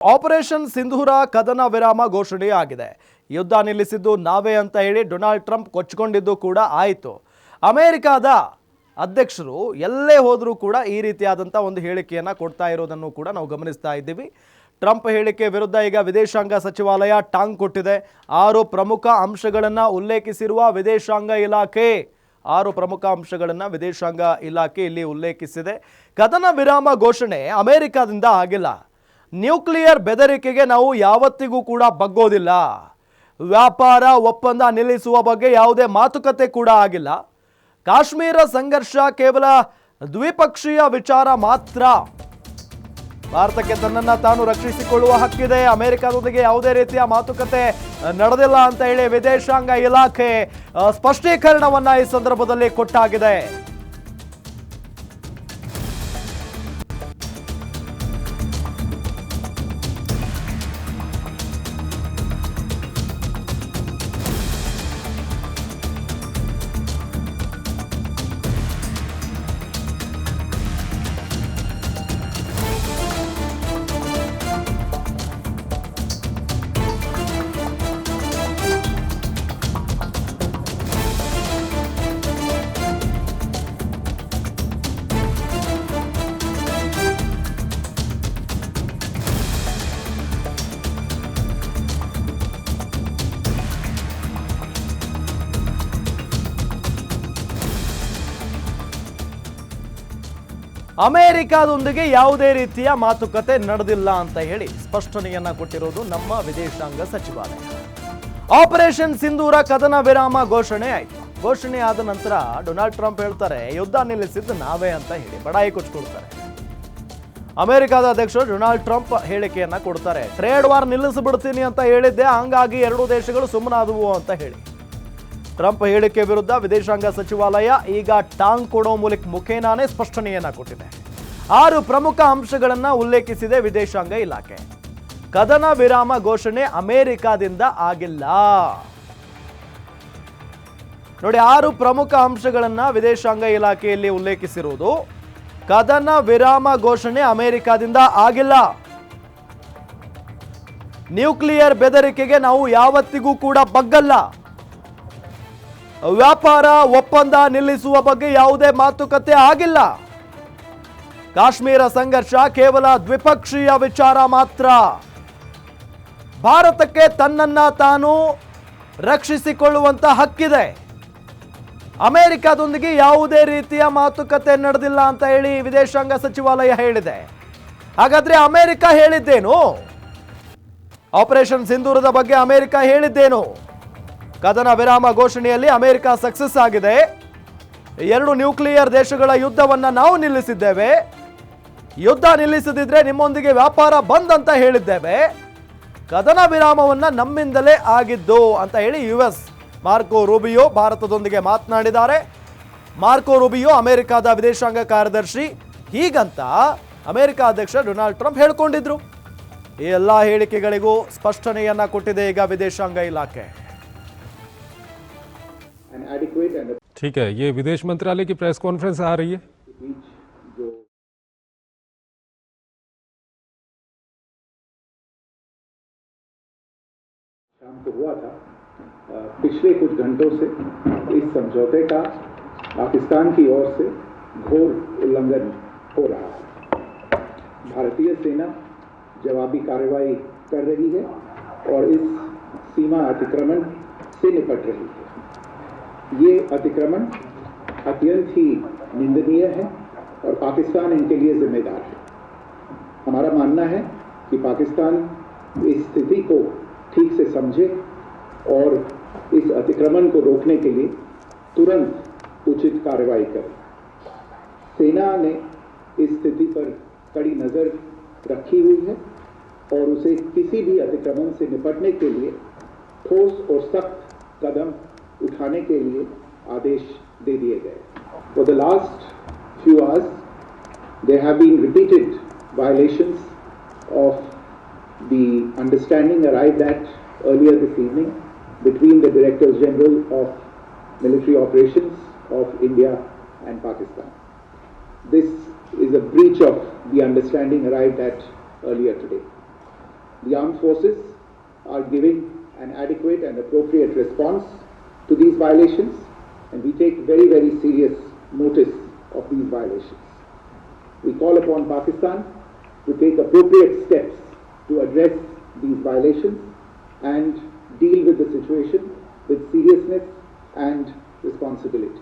Operation ಸಿಂಧೂರ ಕದನ ವಿರಾಮ ಘೋಷಣೆಯಾಗಿದೆ. ಯುದ್ಧ ನಿಲ್ಲಿಸಿದ್ದು ನಾವೇ ಅಂತ ಹೇಳಿ ಡೊನಾಲ್ಡ್ ಟ್ರಂಪ್ ಕೊಚ್ಚಿಕೊಂಡಿದ್ದು ಕೂಡ ಆಯಿತು. ಅಮೆರಿಕಾದ ಅಧ್ಯಕ್ಷರು ಎಲ್ಲೇ ಹೋದರೂ ಕೂಡ ಈ ರೀತಿಯಾದಂಥ ಒಂದು ಹೇಳಿಕೆಯನ್ನು ಕೊಡ್ತಾ ಇರೋದನ್ನು ಕೂಡ ನಾವು ಗಮನಿಸ್ತಾ ಇದ್ದೀವಿ. ಟ್ರಂಪ್ ಹೇಳಿಕೆ ವಿರುದ್ಧ ಈಗ ವಿದೇಶಾಂಗ ಸಚಿವಾಲಯ ಟಾಂಗ್ ಕೊಟ್ಟಿದೆ. 6 ಪ್ರಮುಖ ಅಂಶಗಳನ್ನು ಉಲ್ಲೇಖಿಸಿರುವ ವಿದೇಶಾಂಗ ಇಲಾಖೆ 6 ಪ್ರಮುಖ ಅಂಶಗಳನ್ನು ವಿದೇಶಾಂಗ ಇಲಾಖೆ ಇಲ್ಲಿ ಉಲ್ಲೇಖಿಸಿದೆ. ಕದನ ವಿರಾಮ ಘೋಷಣೆ ಅಮೆರಿಕಾದಿಂದ ಆಗಿಲ್ಲ. ನ್ಯೂಕ್ಲಿಯರ್ ಬೆದರಿಕೆಗೆ ನಾವು ಯಾವತ್ತಿಗೂ ಕೂಡ ಬಗ್ಗೋದಿಲ್ಲ. ವ್ಯಾಪಾರ ಒಪ್ಪಂದ ನಿಲ್ಲಿಸುವ ಬಗ್ಗೆ ಯಾವುದೇ ಮಾತುಕತೆ ಕೂಡ ಆಗಿಲ್ಲ. ಕಾಶ್ಮೀರ ಸಂಘರ್ಷ ಕೇವಲ ದ್ವಿಪಕ್ಷೀಯ ವಿಚಾರ ಮಾತ್ರ. ಭಾರತಕ್ಕೆ ತನ್ನನ್ನು ತಾನು ರಕ್ಷಿಸಿಕೊಳ್ಳುವ ಹಕ್ಕಿದೆ. ಅಮೆರಿಕದೊಂದಿಗೆ ಯಾವುದೇ ರೀತಿಯ ಮಾತುಕತೆ ನಡೆದಿಲ್ಲ ಅಂತ ಹೇಳಿ ವಿದೇಶಾಂಗ ಇಲಾಖೆ ಸ್ಪಷ್ಟೀಕರಣವನ್ನ ಈ ಸಂದರ್ಭದಲ್ಲಿ ಕೊಟ್ಟಾಗಿದೆ. ಅಮೆರಿಕಾದೊಂದಿಗೆ ಯಾವುದೇ ರೀತಿಯ ಮಾತುಕತೆ ನಡೆದಿಲ್ಲ ಅಂತ ಹೇಳಿ ಸ್ಪಷ್ಟನೆಯನ್ನ ಕೊಟ್ಟಿರೋದು ನಮ್ಮ ವಿದೇಶಾಂಗ ಸಚಿವಾಲಯ. ಆಪರೇಷನ್ ಸಿಂಧೂರ ಕದನ ವಿರಾಮ ಘೋಷಣೆ ಆಯಿತು. ಘೋಷಣೆ ಆದ ನಂತರ ಡೊನಾಲ್ಡ್ ಟ್ರಂಪ್ ಹೇಳ್ತಾರೆ ಯುದ್ಧ ನಿಲ್ಲಿಸಿದ್ದು ನಾವೇ ಅಂತ ಹೇಳಿ ಬಡಾಯಿ ಕೊಚ್ಕೊಳ್ತಾರೆ. ಅಮೆರಿಕಾದ ಅಧ್ಯಕ್ಷರು ಡೊನಾಲ್ಡ್ ಟ್ರಂಪ್ ಹೇಳಿಕೆಯನ್ನ ಕೊಡ್ತಾರೆ. ಟ್ರೇಡ್ ವಾರ್ ನಿಲ್ಲಿಸಿಬಿಡ್ತೀನಿ ಅಂತ ಹೇಳಿದ್ದೆ, ಹಂಗಾಗಿ 2 ದೇಶಗಳು ಸುಮ್ಮನಾದವು ಅಂತ ಹೇಳಿ. ಟ್ರಂಪ್ ಹೇಳಿಕೆ ವಿರುದ್ಧ ವಿದೇಶಾಂಗ ಸಚಿವಾಲಯ ಈಗ ಟಾಂಗ್ ಕೊಡೋ ಮುಖೇನಾನೇ ಸ್ಪಷ್ಟನೆಯನ್ನ ಕೊಟ್ಟಿದೆ. 6 ಪ್ರಮುಖ ಅಂಶಗಳನ್ನು ಉಲ್ಲೇಖಿಸಿದೆ ವಿದೇಶಾಂಗ ಇಲಾಖೆ. ಕದನ ವಿರಾಮ ಘೋಷಣೆ ಅಮೆರಿಕಾದಿಂದ ಆಗಿಲ್ಲ. ನೋಡಿ, 6 ಪ್ರಮುಖ ಅಂಶಗಳನ್ನು ವಿದೇಶಾಂಗ ಇಲಾಖೆಯಲ್ಲಿ ಉಲ್ಲೇಖಿಸಿರುವುದು. ಕದನ ವಿರಾಮ ಘೋಷಣೆ ಅಮೆರಿಕಾದಿಂದ ಆಗಿಲ್ಲ. ನ್ಯೂಕ್ಲಿಯರ್ ಬೆದರಿಕೆಗೆ ನಾವು ಯಾವತ್ತಿಗೂ ಕೂಡ ಬಗ್ಗಲ್ಲ. ವ್ಯಾಪಾರ ಒಪ್ಪಂದ ನಿಲ್ಲಿಸುವ ಬಗ್ಗೆ ಯಾವುದೇ ಮಾತುಕತೆ ಆಗಿಲ್ಲ. ಕಾಶ್ಮೀರ ಸಂಘರ್ಷ ಕೇವಲ ದ್ವಿಪಕ್ಷೀಯ ವಿಚಾರ ಮಾತ್ರ. ಭಾರತಕ್ಕೆ ತನ್ನನ್ನ ತಾನು ರಕ್ಷಿಸಿಕೊಳ್ಳುವಂತ ಹಕ್ಕಿದೆ. ಅಮೆರಿಕದೊಂದಿಗೆ ಯಾವುದೇ ರೀತಿಯ ಮಾತುಕತೆ ನಡೆದಿಲ್ಲ ಅಂತ ಹೇಳಿ ವಿದೇಶಾಂಗ ಸಚಿವಾಲಯ ಹೇಳಿದೆ. ಹಾಗಾದ್ರೆ ಅಮೆರಿಕ ಹೇಳಿದ್ದೇನು? ಆಪರೇಷನ್ ಸಿಂಧೂರದ ಬಗ್ಗೆ ಅಮೆರಿಕ ಹೇಳಿದ್ದೇನು? ಕದನ ವಿರಾಮ ಘೋಷಣೆಯಲ್ಲಿ ಅಮೆರಿಕ ಸಕ್ಸಸ್ ಆಗಿದೆ. 2 ನ್ಯೂಕ್ಲಿಯರ್ ದೇಶಗಳ ಯುದ್ಧವನ್ನ ನಾವು ನಿಲ್ಲಿಸಿದ್ದೇವೆ. ಯುದ್ಧ ನಿಲ್ಲಿಸದಿದ್ರೆ ನಿಮ್ಮೊಂದಿಗೆ ವ್ಯಾಪಾರ ಬಂದ್ ಅಂತ ಹೇಳಿದ್ದೇವೆ. ಕದನ ವಿರಾಮವನ್ನ ನಮ್ಮಿಂದಲೇ ಆಗಿದ್ದು ಅಂತ ಹೇಳಿ US ಮಾರ್ಕೋ ರೂಬಿಯೋ ಭಾರತದೊಂದಿಗೆ ಮಾತನಾಡಿದ್ದಾರೆ. ಮಾರ್ಕೋ ರೂಬಿಯೋ ಅಮೆರಿಕದ ವಿದೇಶಾಂಗ ಕಾರ್ಯದರ್ಶಿ. ಹೀಗಂತ ಅಮೆರಿಕ ಅಧ್ಯಕ್ಷ ಡೊನಾಲ್ಡ್ ಟ್ರಂಪ್ ಹೇಳ್ಕೊಂಡಿದ್ರು. ಈ ಎಲ್ಲ ಹೇಳಿಕೆಗಳಿಗೂ ಸ್ಪಷ್ಟನೆಯನ್ನ ಕೊಟ್ಟಿದೆ ಈಗ ವಿದೇಶಾಂಗ ಇಲಾಖೆ. ठीक है, ये विदेश मंत्रालय की प्रेस कॉन्फ्रेंस आ रही है. जो शाम को हुआ था, पिछले कुछ घंटों से इस समझौते का पाकिस्तान की ओर से घोर उल्लंघन हो रहा है. भारतीय सेना जवाबी कार्रवाई कर रही है और इस सीमा अतिक्रमण से निपट रही है. ये अतिक्रमण अत्यंत ही निंदनीय है और पाकिस्तान इनके लिए जिम्मेदार है. हमारा मानना है कि पाकिस्तान इस स्थिति को ठीक से समझे और इस अतिक्रमण को रोकने के लिए तुरंत उचित कार्रवाई करे. सेना ने इस स्थिति पर कड़ी नज़र रखी हुई है और उसे किसी भी अतिक्रमण से निपटने के लिए ठोस और सख्त कदम उठाने के लिए आदेश दे दिए गए. For the last few hours, there have been repeated violations of the understanding arrived at earlier this evening between the Directors General of Military Operations of India and Pakistan. This is a breach of the understanding arrived at earlier today. armed forces are giving an adequate and appropriate response to these violations, and we take very, very serious notice of these violations. We call upon Pakistan to take appropriate steps to address these violations and deal with the situation with seriousness and responsibility.